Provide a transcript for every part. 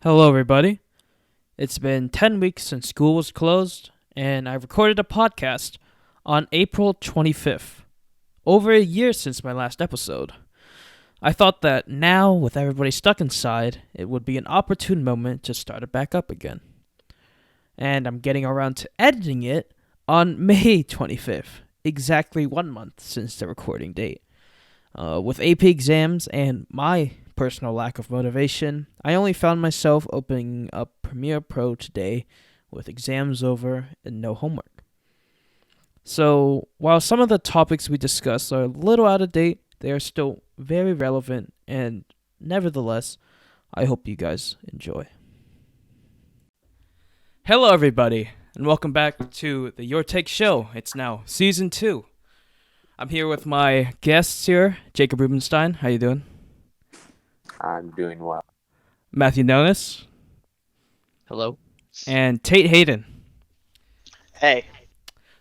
Hello, everybody. It's been 10 weeks since school was closed, and I recorded a podcast on April 25th, over a year since my last episode. I thought that now, with everybody stuck inside, it would be an opportune moment to start it back up again. And I'm getting around to editing it on May 25th, exactly 1 month since the recording date. With AP exams and my personal lack of motivation, I only found myself opening up Premiere Pro today with exams over and no homework. So, while some of the topics we discussed are a little out of date, they are still very relevant, and nevertheless, I hope you guys enjoy. Hello, everybody, and welcome back to the Your Take Show. It's now Season 2. I'm here with my guests here, Jacob Rubenstein. How you doing? I'm doing well. Matthew Nonis. Hello. And Tate Hayden. Hey.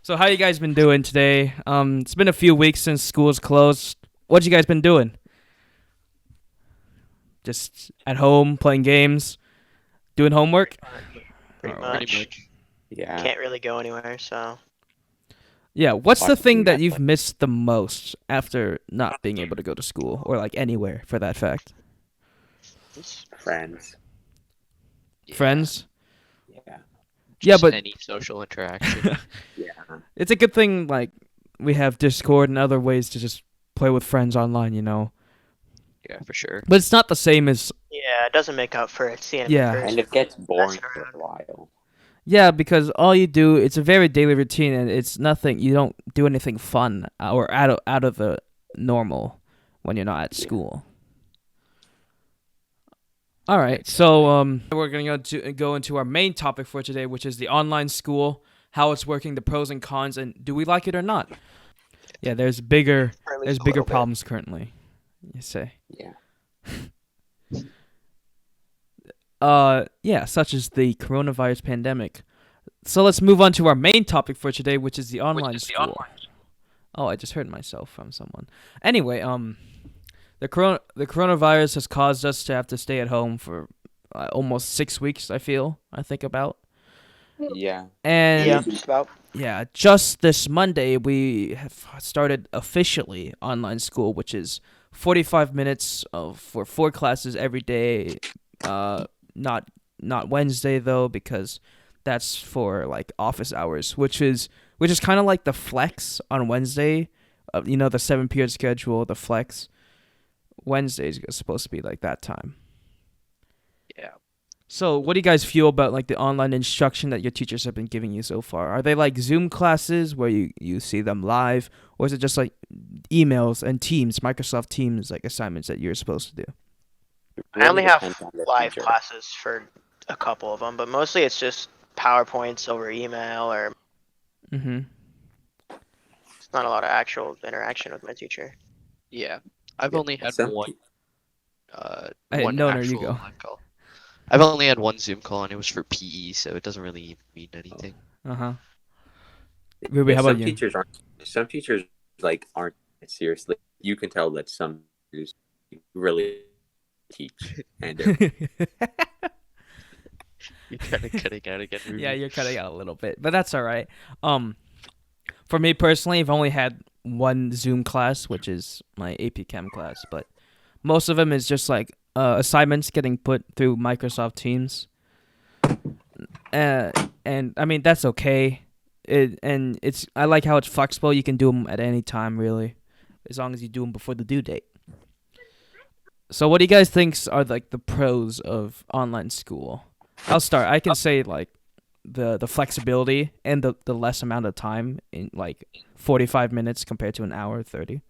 So how you guys been doing today? It's been a few weeks since school's closed. What you guys been doing? Just at home, playing games, doing homework? Pretty much. Yeah. Can't really go anywhere, so. Yeah, what's the Watching thing that Netflix. you've missed the most after not being able to go to school, or like anywhere for that fact? Friends. Friends? Yeah. Yeah, but any social interaction. Yeah. it's a good thing, like, we have Discord and other ways to just play with friends online, you know? Yeah, for sure. But it's not the same as, Yeah, it doesn't make up for it seeing it Yeah. in person. And it gets boring Messing for around. a while. yeah, because all you do, it's a very daily routine, and it's nothing, you don't do anything fun or out of the normal when you're not at Yeah. school. All right, so we're going to go into our main topic for today, which is the online school, how it's working, the pros and cons, and do we like it or not? Yeah, there's bigger Or at least there's a bigger little bit. problems currently, you say. Yeah. Yeah, such as the coronavirus pandemic. So let's move on to our main topic for today, which is the online school. Oh, I just heard myself from someone. Anyway, the coronavirus has caused us to have to stay at home for almost 6 weeks. I think about. Yeah. And Yeah, just about. yeah, just this Monday we have started officially online school, which is 45 minutes for 4 classes every day. Not Wednesday though, because that's for like office hours, which is kind of like the flex on Wednesday. The 7 period schedule, the flex. Wednesdays is supposed to be like that time. Yeah. So, what do you guys feel about like the online instruction that your teachers have been giving you so far? Are they like Zoom classes where you see them live, or is it just like emails and Teams, Microsoft Teams like assignments that you're supposed to do? It I only really have depends on the live teacher. classes for a couple of them, but mostly it's just PowerPoints over email, or Mm-hmm. it's not a lot of actual interaction with my teacher. Yeah. I've Yeah, only had some one te- Hey, one no, you actual go. online call. I've only had one Zoom call and it was for PE, so it doesn't really mean anything. Uh-huh. Ruby, how some about you? Some teachers like aren't seriously. You can tell that some teachers really teach, and You're kind of cutting out again, Ruby. Yeah, you're cutting out a little bit, but that's all right. For me personally, I've only had one Zoom class, which is my AP Chem class, but most of them is just like assignments getting put through Microsoft Teams. And I mean that's okay. I like how it's flexible. You can do them at any time, really, as long as you do them before the due date. So, what do you guys think are like the pros of online school? I'll start. I can say like the flexibility and the less amount of time in like 45 minutes compared to an hour 30.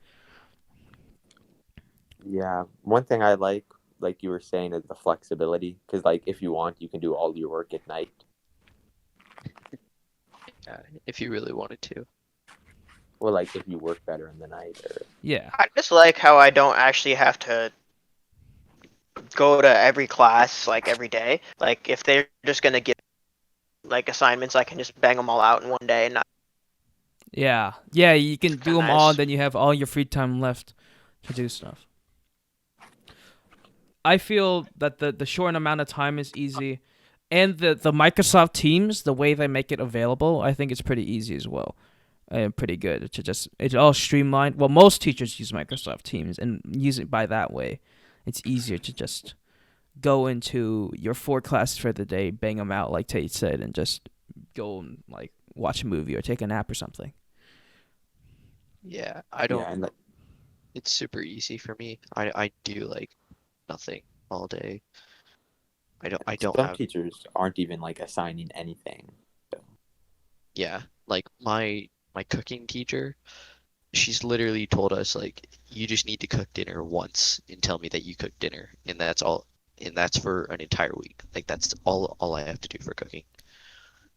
yeah. One thing I like you were saying, is the flexibility. Because like if you want, you can do all your work at night. Yeah, if you really wanted to. Or like if you work better in the night. Or Yeah. I just like how I don't actually have to go to every class like every day. Like if they're just gonna give like assignments, I can just bang them all out in one day and not. Yeah. Yeah, you can do kinda them all nice. and then you have all your free time left to do stuff. I feel that the short amount of time is easy, and the Microsoft Teams, the way they make it available, I think it's pretty easy as well. And pretty good to just it's all streamlined. Well, most teachers use Microsoft Teams and use it by that way. It's easier to just go into your 4 classes for the day, bang them out like Tate said, and just go and like watch a movie or take a nap or something. Yeah, I don't. Yeah, and It's super easy for me. I do like nothing all day. I don't some have. teachers aren't even like assigning anything. Yeah, like my cooking teacher, she's literally told us like you just need to cook dinner once and tell me that you cooked dinner, and that's all, and that's for an entire week. Like that's all I have to do for cooking.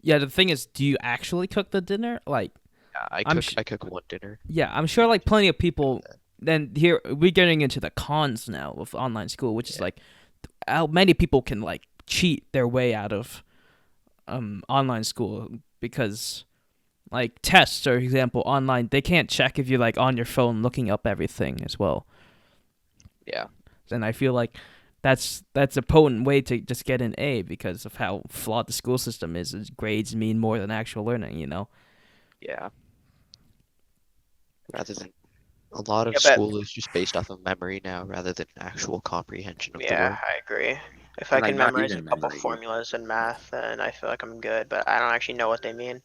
Yeah, the thing is, do you actually cook the dinner? Like, Yeah, I'm I cook one dinner. yeah, I'm sure like plenty of people. Then here we're getting into the cons now of online school, which is like how many people can like cheat their way out of online school because like tests, for example, online they can't check if you're like on your phone looking up everything as well. Yeah. And I feel like that's a potent way to just get an A because of how flawed the school system is. Grades mean more than actual learning, you know. Yeah. Rather than a lot of Yeah, but- school is just based off of memory now rather than actual comprehension of the Yeah, work. I agree. If I Like, can not memorize a even couple memory. formulas in math, then I feel like I'm good. But I don't actually know what they mean.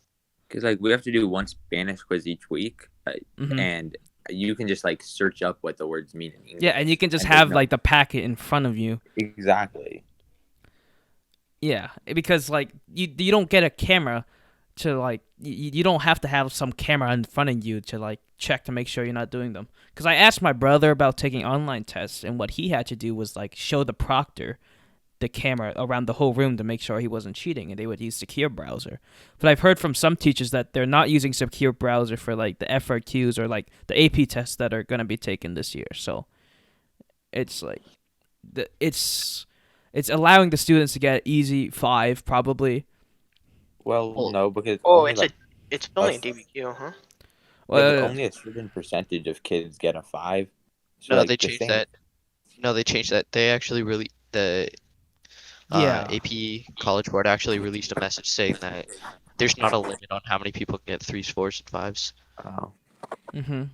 Because like we have to do one Spanish quiz each week, Mhm. and you can just like search up what the words mean in English. Yeah, and you can just And there's have no- like the packet in front of you. Exactly. Yeah, because like you don't get a camera to like you don't have to have some camera in front of you to like check to make sure you're not doing them. Because I asked my brother about taking online tests, and what he had to do was like show the proctor the camera around the whole room to make sure he wasn't cheating, and they would use secure browser. But I've heard from some teachers that they're not using secure browser for like the FRQs or like the AP tests that are gonna be taken this year. So it's like it's allowing the students to get easy 5 probably. Well, no, because Oh, only, it's only a us- DBQ, huh? but only a certain percentage of kids get a 5. So No, like, they the changed thing- that. No, they changed that. They actually really the Yeah. AP College Board actually released a message saying that there's not a limit on how many people can get 3s, 4s, and 5s. Oh. Mm-hmm.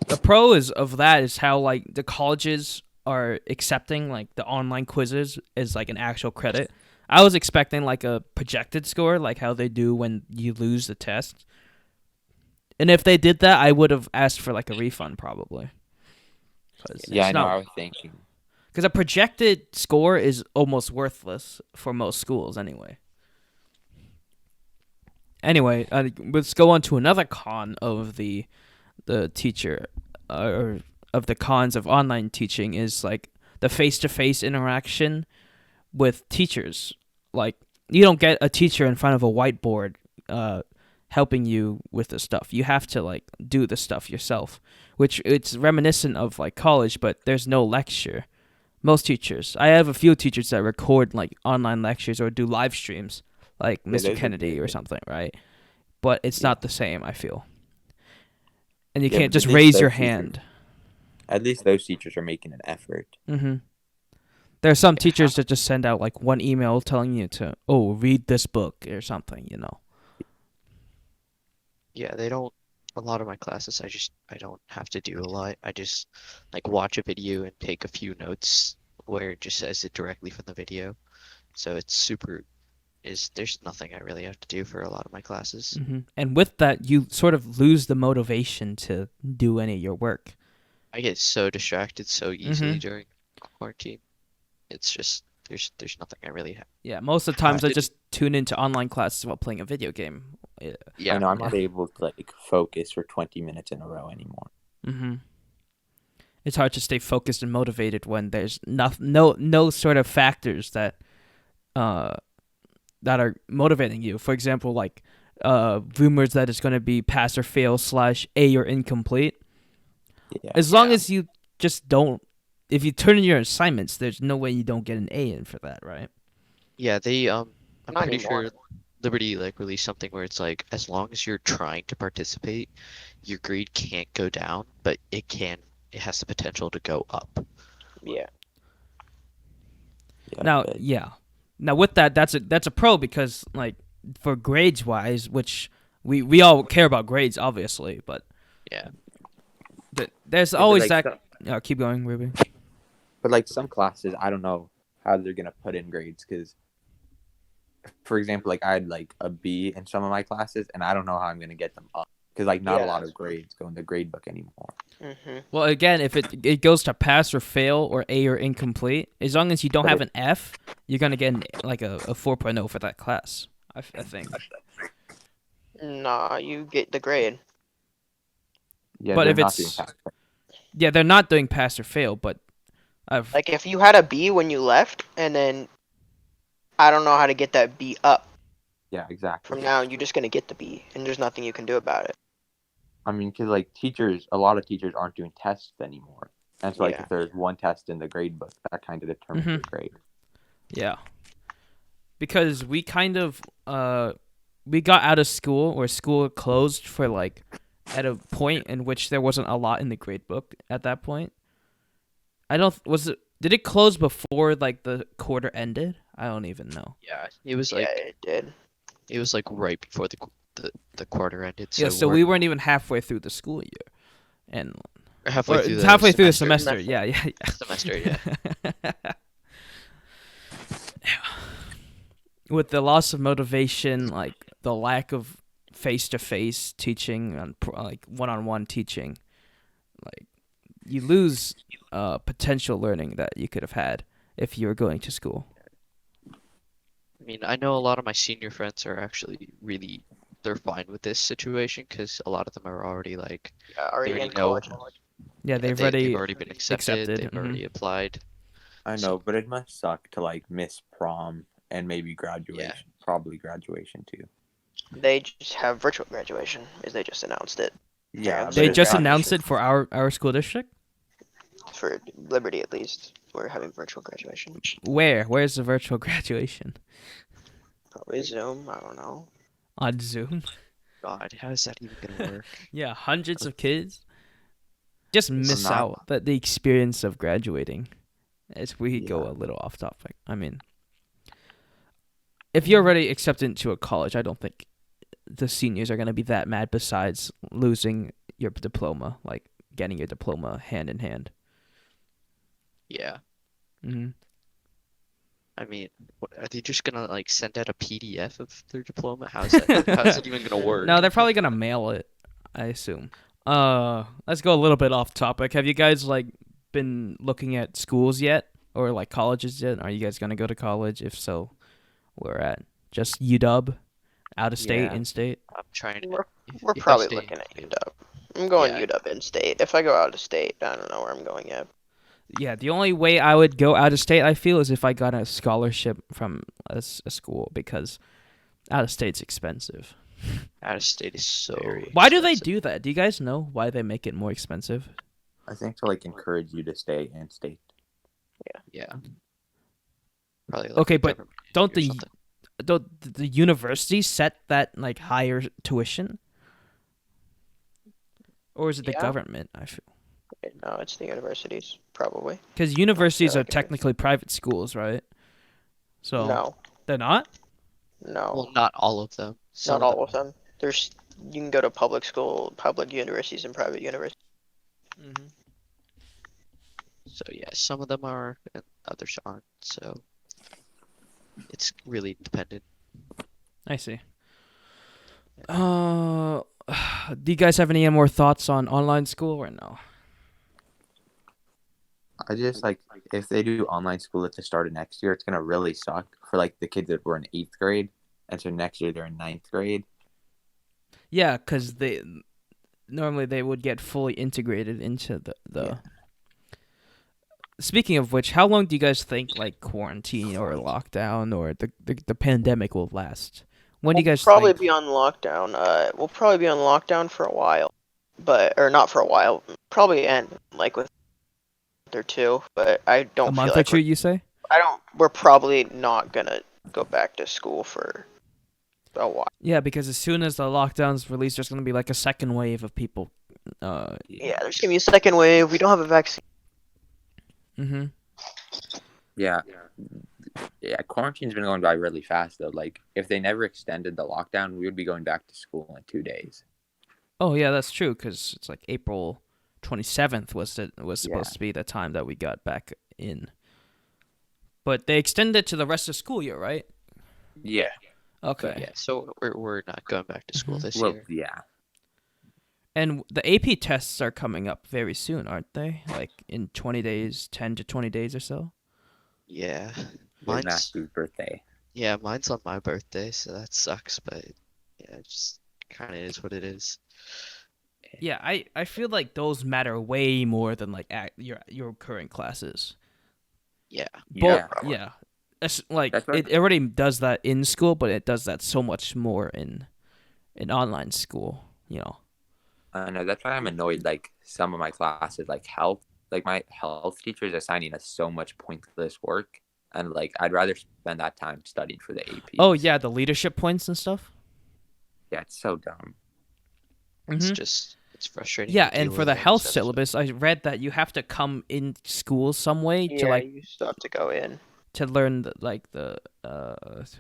The pro is of that is how like the colleges are accepting like the online quizzes as like an actual credit. I was expecting like a projected score, like how they do when you lose the test. And if they did that, I would have asked for like a refund probably. Yeah, I know. I was thinking. Because a projected score is almost worthless for most schools anyway. Anyway, let's go on to another con of the teacher, or of the cons of online teaching is like the face-to-face interaction with teachers. Like you don't get a teacher in front of a whiteboard helping you with the stuff. You have to like do the stuff yourself, which it's reminiscent of like college, but there's no lecture. Most teachers, I have a few teachers that record like online lectures or do live streams, like Yeah, Mr. those are Kennedy very or good. something, right? But it's not the same, I feel. And you Yeah, can't but just at least raise those your teachers- hand. At least those teachers are making an effort. Mm-hmm. There are some teachers that just send out like one email telling you to, read this book or something, you know. Yeah, they don't. A lot of my classes, I don't have to do a lot. I just like watch a video and take a few notes where it just says it directly from the video. So it's super. There's nothing I really have to do for a lot of my classes. Mm-hmm. And with that, you sort of lose the motivation to do any of your work. I get so distracted so easily Mhm. during quarantine. It's just there's nothing I really have. Yeah, most of the times I Did- just tune into online classes while playing a video game. Yeah, I know I'm not able to like focus for 20 minutes in a row anymore. Mm-hmm. It's hard to stay focused and motivated when there's no sort of factors that are motivating you. For example, like rumors that it's going to be pass or fail / A or incomplete. Yeah. As long Yeah. as you just don't, if you turn in your assignments, there's no way you don't get an A in for that, right? Yeah, they I'm Not pretty anymore. sure Liberty like released something where it's like as long as you're trying to participate, your grade can't go down, but it has the potential to go up. Yeah. Yeah, Now, good. yeah. Now with that, that's a pro because like for grades wise, which we all care about grades obviously, but Yeah. there's Yeah, but always like, that. Keep going, Ruby. but like some classes, I don't know how they're gonna put in grades because, for example, like I had like a B in some of my classes, and I don't know how I'm gonna get them up because like not a lot of grades go in the grade book anymore. Mm-hmm. Well, again, if it goes to pass or fail or A or incomplete, as long as you don't But have an F, you're gonna get like a 4.0 for that class. I think. Nah, you get the grade. Yeah, But they're if not doing it's pass. yeah, they're not doing pass or fail, but I've Like if you had a B when you left, and then I don't know how to get that B up. Yeah, exactly. From now, you're just gonna get the B, and there's nothing you can do about it. I mean, because like a lot of teachers aren't doing tests anymore, and so like Yeah. if there's one test in the grade book, that kind of determines your grade. yeah, because we kind of we got out of school or school closed for like at a point in which there wasn't a lot in the grade book at that point. I don't did it close before like the quarter ended? I don't even know. Yeah. It was like Yeah, it did. it was like right before the quarter ended. So Yeah, so we weren't even halfway through the school year, and halfway or through it's the halfway through the semester. semester. Yeah, yeah, yeah. Semester, yeah. With the loss of motivation, like the lack of face-to-face teaching on like one-on-one teaching, like you lose potential learning that you could have had if you were going to school. I mean, I know a lot of my senior friends are actually they're fine with this situation because a lot of them are already like Yeah, already already in know. college. Yeah, they've they've already already been accepted. They've mhm. already applied. I So- know, but it must suck to like miss prom and maybe graduation. Yeah. Probably graduation too. They just have virtual graduation, as they just announced it Yeah, They They but just it's not- announced it for our school district. for Liberty at least. We're having virtual graduation. Where's the virtual graduation? Probably Zoom. I don't know. On Zoom. God, how is that even gonna work? Yeah, hundreds of kids just miss not- out the experience of graduating. As we go Yeah. a little off topic. I mean, if you're already accepted into a college, I don't think the seniors are going to be that mad besides losing your diploma, like getting your diploma hand in hand. Yeah. Hmm. I mean, are they just gonna like send out a PDF of their diploma? How's it even gonna work? No, they're probably going to mail it, I assume. Let's go a little bit off topic. Have you guys like been looking at schools yet or like colleges yet? Are you guys going to go to college? If so, where at? Just UW? Out of state, Yeah. in state? I'm trying to. We're if I probably stay- looking at UW. I'm going Yeah. UW in state. If I go out of state, I don't know where I'm going yet. Yeah, the only way I would go out of state, I feel, is if I got a scholarship from a school because out of state's expensive. Out of state is so. Very. Why do they expensive. do that? Do you guys know why they make it more expensive? I think to like encourage you to stay in state. Yeah. Probably. Like Okay, the but government don't or the something. the university set that like higher tuition, or is it the Yeah. government? I feel No, it's the universities, probably. because universities are like it is. technically private schools, right? So No, they're not. no, Well, not all of them. Some not all of them. There's you can go to public school, public universities, and private universities. Mm-hmm. So yeah, some of them are, and others aren't. So it's really dependent. I see. Do you guys have any more thoughts on online school or no? I just like if they do online school at the start of next year, it's gonna really suck for like the kids that were in 8th grade, and so next year they're in 9th grade. Yeah, because they normally they would get fully integrated into the. Yeah. Speaking of which, how long do you guys think like quarantine or lockdown or the pandemic will last? When do you guys probably think? be on lockdown. We'll probably be on lockdown for a while, or not for a while. Probably end like with a month or two. But I don't A feel month or like two, you say? we're probably not gonna go back to school for a while. Yeah, because as soon as the lockdown's released, there's gonna be like a second wave of people. Yeah, there's gonna be a second wave. We don't have a vaccine. Mm-hmm. Yeah, quarantine's been going by really fast though. Like if they never extended the lockdown, we would be going back to school in 2 days. Oh yeah, that's true because it's like April 27th was supposed Yeah. to be the time that we got back in. But they extended it to the rest of school year, right? Yeah. Okay. Yeah, so we're not going back to school Mhm. this Well, year. yeah. And the AP tests are coming up very soon, aren't they? Like in 20 days, 10 to 20 days or so. Yeah. It's Mine's Matthew's birthday. mine's on my birthday, so that sucks, but yeah, it just kind of is what it is. Yeah, I feel like those matter way more than like your current classes. Yeah. Yeah. Yeah. Like That's what- it already does that in school, but it does that so much more in online school, you know. I know that's why I'm annoyed. Like some of my classes, like health, like my health teacher is assigning us so much pointless work, and like I'd rather spend that time studying for the APs. Oh yeah, the leadership points and stuff. Yeah, it's so dumb. It's just it's frustrating. Yeah, to and deal for with the all health this other stuff. syllabus, I read that you have to come in school some way to Yeah, like you still have to go in. to learn the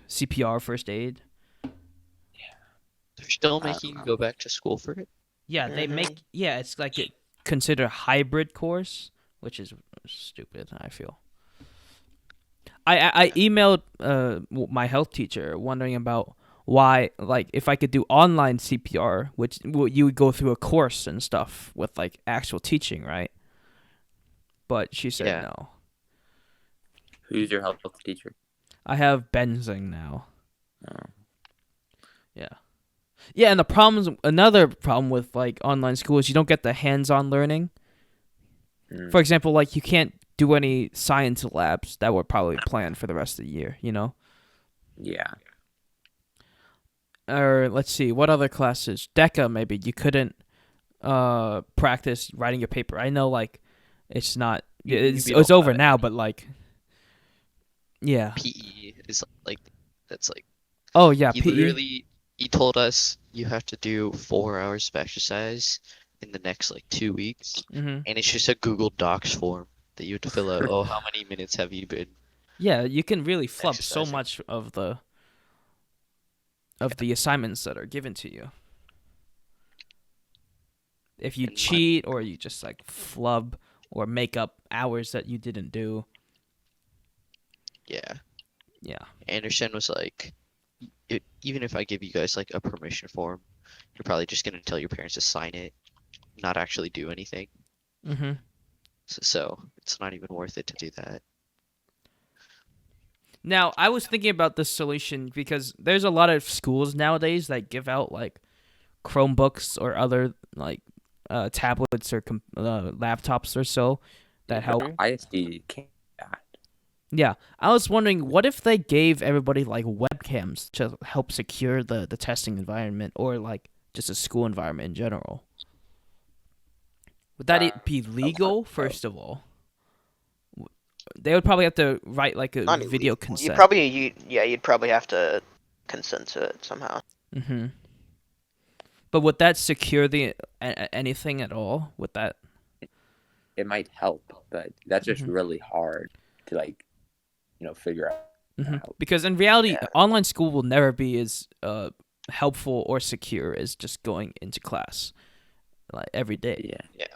CPR first aid. They're still I don't making you know. go back to school for it. Yeah, they Mhm. make it's like it considered a hybrid course, which is stupid, I feel. I emailed my health teacher wondering about why, like, if I could do online CPR, which you would go through a course and stuff with like actual teaching, right? But she said Yeah. no. Who's your health teacher? I have Benzing now. Oh. Yeah. Yeah, and another problem with like online school is you don't get the hands-on learning. Mm. For example, like you can't do any science labs that were probably planned for the rest of the year, you know? Yeah. Or let's see, what other classes? DECA maybe you couldn't practice writing your paper. I know like it's not it's we don't over have now, but like yeah. PE is like that's like Oh yeah, he PE. literally he told us you have to do 4 hours of exercise in the next like 2 weeks, Mhm. and it's just a Google Docs form that you have to fill out. Oh, how many minutes have you been? Yeah, you can really flub so Exercising. much of the assignments that are given to you. If you And cheat or you just like flub or make up hours that you didn't do. Yeah. Yeah. Anderson was like, even if I give you guys like a permission form, you're probably just gonna tell your parents to sign it, not actually do anything. Mhm. So it's not even worth it to do that. Now, I was thinking about this solution because there's a lot of schools nowadays that give out like Chromebooks or other like tablets or laptops or so that help. ISD can't. Yeah, I was wondering, what if they gave everybody like webcams to help secure the testing environment or like just a school environment in general? Would that be legal? First of all, they would probably have to write like a Not video illegal. consent. You'd probably have to consent to it somehow. Mm-hmm. But would that secure the anything at all? Would that? It might help, but that's just Mhm. really hard to like, figure out. Mm-hmm. Because in reality, Yeah. online school will never be as helpful or secure as just going into class like every day. Yeah.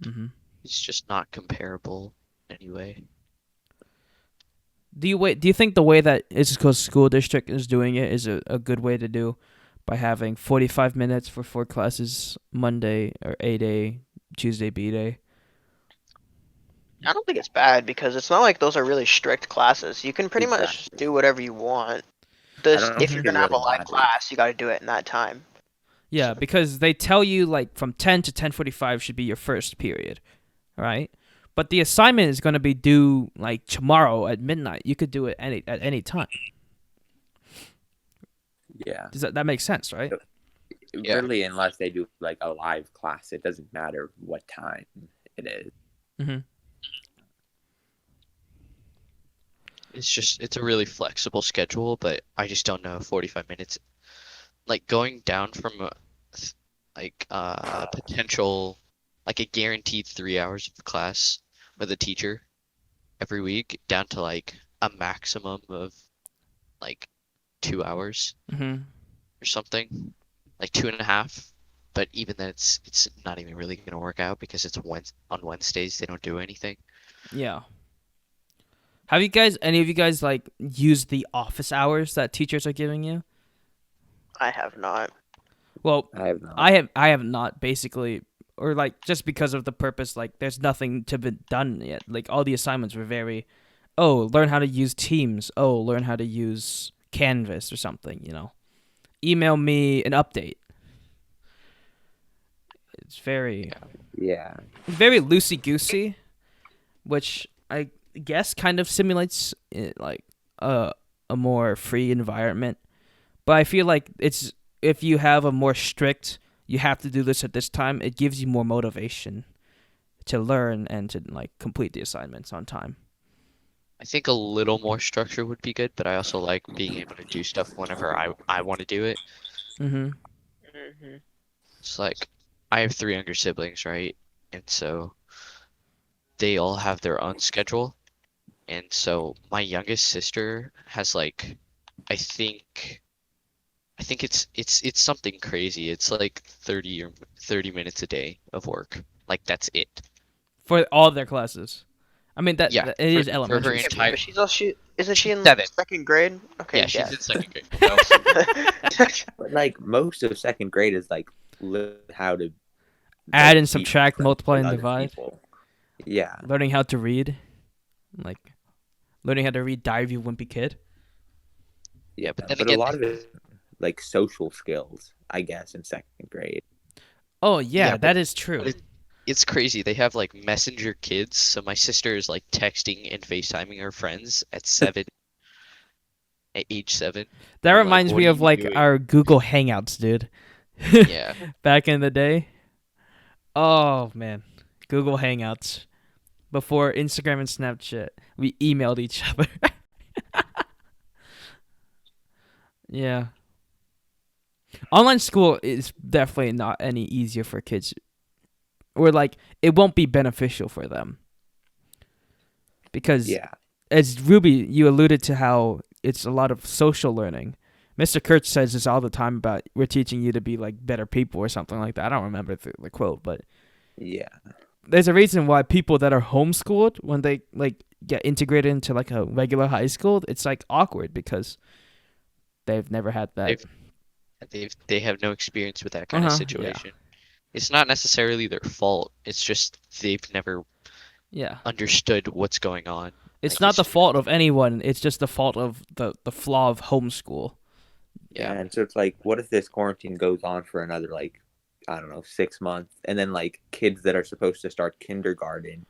Mm-hmm. It's just not comparable anyway. Do you think the way that Issaquah School District is doing it is a good way to do by having 45 minutes for 4 classes Monday or A-Day, Tuesday B-Day? I don't think it's bad because it's not like those are really strict classes. You can pretty much just Exactly. do whatever you want. I don't know If if you're it gonna have a really live matters. class, you got to do it in that time. Yeah, because they tell you like from 10 to 10:45 should be your first period, right? But the assignment is going to be due like tomorrow at midnight. You could do it at any time. Yeah. Does that make sense, right? Yeah. Really, unless they do like a live class, it doesn't matter what time it is. Mm-hmm. It's a really flexible schedule, but I just don't know 45 minutes. Like going down from a potential, like a guaranteed 3 hours of class with a teacher every week down to like a maximum of like 2 hours Mm-hmm. or something, like 2.5. But even then, it's not even really gonna work out because it's on Wednesdays they don't do anything. Yeah. Have any of you guys like used the office hours that teachers are giving you? I have not. Well, I have not. I have not basically, or like just because of the purpose. Like, there's nothing to be done yet. Like all the assignments were very, oh, learn how to use Teams. Oh, learn how to use Canvas or something. Email me an update. It's very Yeah. very loosey goosey, which I guess kind of simulates like a more free environment. But I feel like it's if you have a more strict, you have to do this at this time, it gives you more motivation to learn and to like complete the assignments on time. I think a little more structure would be good, but I also like being able to do stuff whenever I want to do it. Mm-hmm. Hmm. It's like I have 3 younger siblings, right? And so they all have their own schedule. And so my youngest sister has like I think it's something crazy. It's like 30 minutes a day of work. Like that's it. For all their classes. I mean Yeah, that it is for her elementary entire- school. But isn't she in 7. second grade? Okay, Yeah, she's in second grade. No. But like most of second grade is like learn how to Add and teach subtract, multiply and other divide. people. Yeah. Learning how to read. Like learning how to read Diary of a Wimpy Kid. Yeah, but then But again, a lot of it like social skills, I guess, in second grade. Oh yeah, Yeah, but- that is true. but it's crazy. They have like messenger kids. So my sister is like texting and FaceTiming her friends at 7, at age 7. That I'm like, reminds what me are of you like doing? our Google Hangouts, dude. Yeah. Back in the day. Oh man, Google Hangouts. Before Instagram and Snapchat, we emailed each other. Yeah. Online school is definitely not any easier for kids. Or like it won't be beneficial for them. Because Yeah. as Ruby, you alluded to how it's a lot of social learning. Mr. Kurtz says this all the time about we're teaching you to be like better people or something like that. I don't remember the quote, but Yeah. there's a reason why people that are homeschooled, when they like get integrated into like a regular high school, it's like awkward because they've never had that. They have no experience with that kind of Yeah. situation. It's not necessarily their fault. It's just they've never Yeah. understood what's going on. It's Like, not it's the just- fault of anyone. It's just the fault of the flaw of homeschool. Yeah. And so it's like, what if this quarantine goes on for another like, I don't know, 6 months, and then like kids that are supposed to start kindergarten,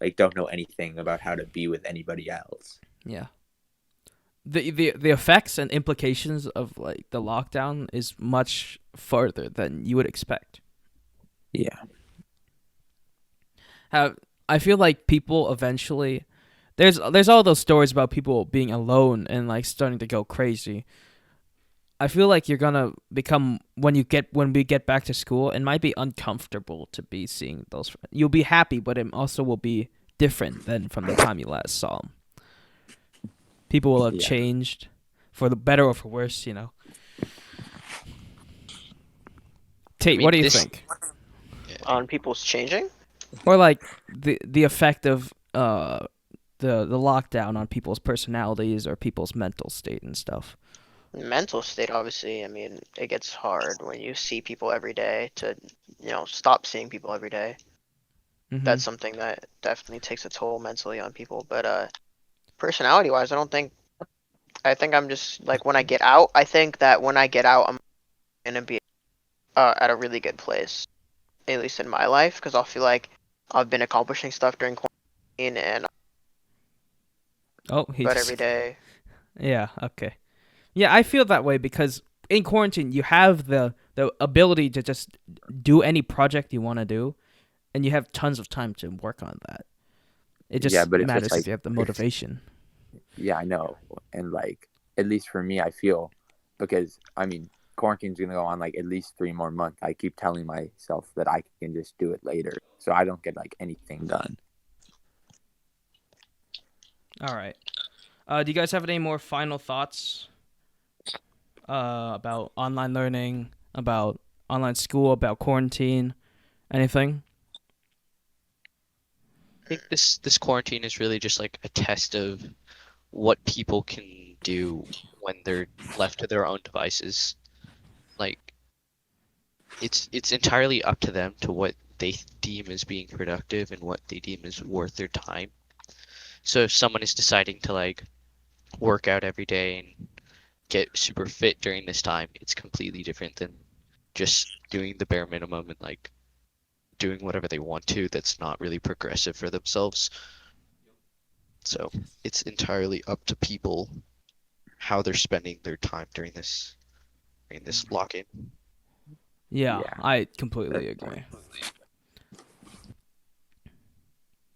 like don't know anything about how to be with anybody else. Yeah. The effects and implications of like the lockdown is much further than you would expect. Yeah. I feel like people eventually there's all those stories about people being alone and like starting to go crazy. I feel like you're gonna become when we get back to school, it might be uncomfortable to be seeing those. You'll be happy, but it also will be different than from the time you last saw them. People will have changed for the better or for worse, Tate, what do you think? On people's changing? Or like the effect of the lockdown on people's personalities or people's mental state and stuff. Mental state, obviously. I mean, it gets hard when you see people every day to, stop seeing people every day. Mhm. That's something that definitely takes a toll mentally on people. But personality-wise, I think I'm just like when I get out. I think that when I get out, I'm gonna be at a really good place, at least in my life, because I'll feel like I've been accomplishing stuff during quarantine and Oh, but every day. Yeah, okay. Yeah, I feel that way because in quarantine you have the ability to just do any project you want to do, and you have tons of time to work on that. It just but it's matters just if you have the motivation. Yeah, I know. And like, at least for me, I feel because I mean, quarantine's gonna go on like at least 3 more months. I keep telling myself that I can just do it later, so I don't get like anything done. All right. Do you guys have any more final thoughts about online learning, about online school, about quarantine, anything? I think this quarantine is really just like a test of what people can do when they're left to their own devices. Like it's entirely up to them to what they deem as being productive and what they deem is worth their time. So if someone is deciding to like work out every day and get super fit during this time, it's completely different than just doing the bare minimum and like doing whatever they want to that's not really progressive for themselves. So it's entirely up to people how they're spending their time during this lock-in. Yeah, Yeah. I completely That's agree.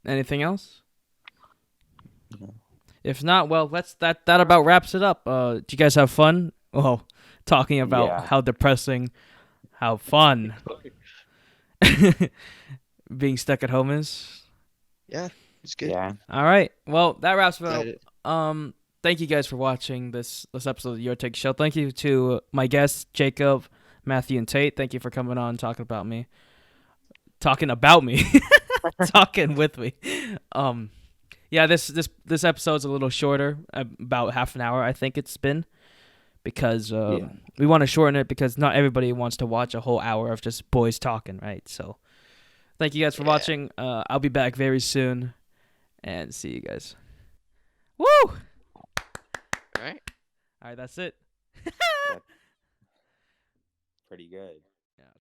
Anything else? No. If not, well, that about wraps it up. Did you guys have fun? Well, talking about Yeah. how depressing, how fun being stuck at home is. Yeah, it's good. Yeah. All right. Well, that wraps it up. Glad Thank you guys for watching this episode of Your Take Show. Thank you to my guests, Jacob, Matthew, and Tate. Thank you for coming on, talking about me, talking with me. Yeah, this episode's a little shorter, about half an hour. I think it's been because Yeah. we want to shorten it because not everybody wants to watch a whole hour of just boys talking, right? So, thank you guys for Yeah. watching. I'll be back very soon, and see you guys. Woo! All right. All right, that's it. Pretty good.